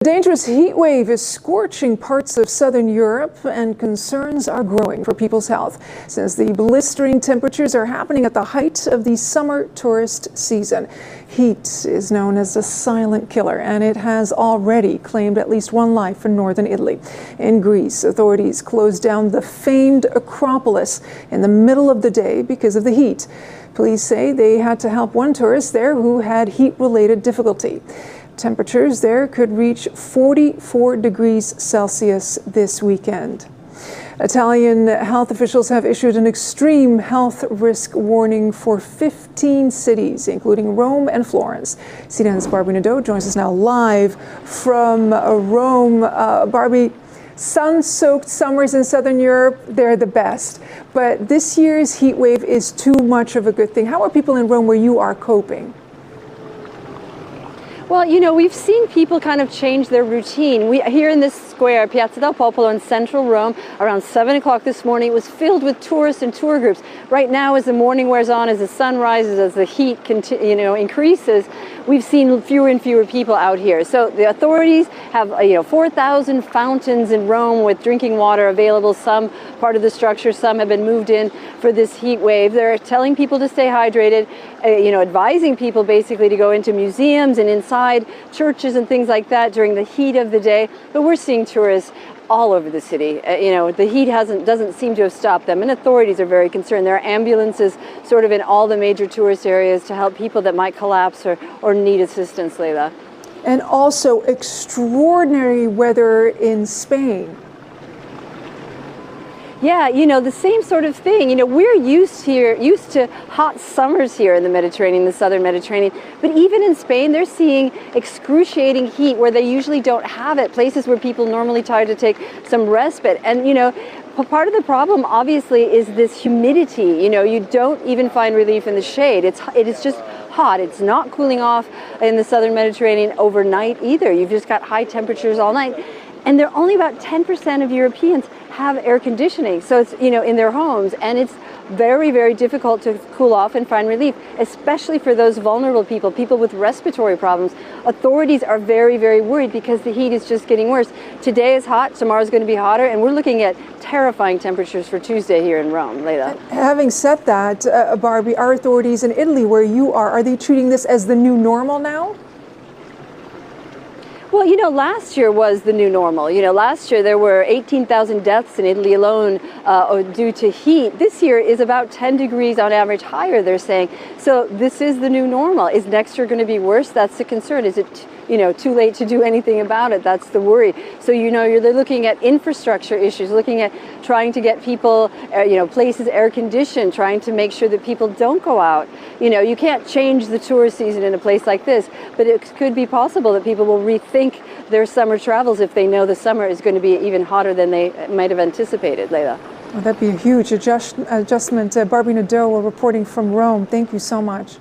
A dangerous heat wave is scorching parts of southern Europe, and concerns are growing for people's health since the blistering temperatures are happening at the height of the summer tourist season. Heat is known as a silent killer, and it has already claimed at least one life in northern Italy. In Greece, authorities closed down the famed Acropolis in the middle of the day because of the heat. Police say they had to help one tourist there who had heat-related difficulty. Temperatures there could reach 44 degrees Celsius this weekend. Italian health officials have issued an extreme health risk warning for 15 cities, including Rome and Florence. CNN's Barbie Nadeau joins us now live from Rome. Barbie, sun-soaked summers in southern Europe, they're the best. But this year's heat wave is too much of a good thing. How are people in Rome where you are coping? Well, you know, we've seen people kind of change their routine. Here in this square, Piazza del Popolo in central Rome, around 7 o'clock this morning, it was filled with tourists and tour groups. Right now, as the morning wears on, as the sun rises, as the heat increases, we've seen fewer and fewer people out here. So the authorities have 4,000 fountains in Rome with drinking water available. Some part of the structure, some have been moved in for this heat wave. They're telling people to stay hydrated, advising people basically to go into museums and inside churches and things like that during the heat of the day. But we're seeing tourists all over the city. The heat doesn't seem to have stopped them, and authorities are very concerned. There are ambulances sort of in all the major tourist areas to help people that might collapse or need assistance, Leila. And also extraordinary weather in Spain. Yeah, the same sort of thing. We're used to hot summers here in the Mediterranean, the southern Mediterranean. But even in Spain, they're seeing excruciating heat where they usually don't have it, places where people normally try to take some respite. And, part of the problem, obviously, is this humidity. You don't even find relief in the shade. It is just hot. It's not cooling off in the southern Mediterranean overnight either. You've just got high temperatures all night. And there are only about 10% of Europeans have air conditioning, so it's in their homes, and it's very, very difficult to cool off and find relief, especially for those vulnerable people with respiratory problems. Authorities are very, very worried because the heat is just getting worse. Today is hot, tomorrow's going to be hotter, and we're looking at terrifying temperatures for Tuesday here in Rome. Leila. Having said that, Barbie, are authorities in Italy where you are they treating this as the new normal now? Well, last year was the new normal. Last year there were 18,000 deaths in Italy alone due to heat. This year is about 10 degrees on average higher, they're saying. So this is the new normal. Is next year going to be worse? That's the concern. Is it too late to do anything about it? That's the worry. So you're looking at infrastructure issues, looking at trying to get people, places air conditioned, trying to make sure that people don't go out. You can't change the tourist season in a place like this, but it could be possible that people will rethink their summer travels if they know the summer is going to be even hotter than they might have anticipated, Leila. Well, that'd be a huge adjustment. Barbie Nadeau reporting from Rome. Thank you so much.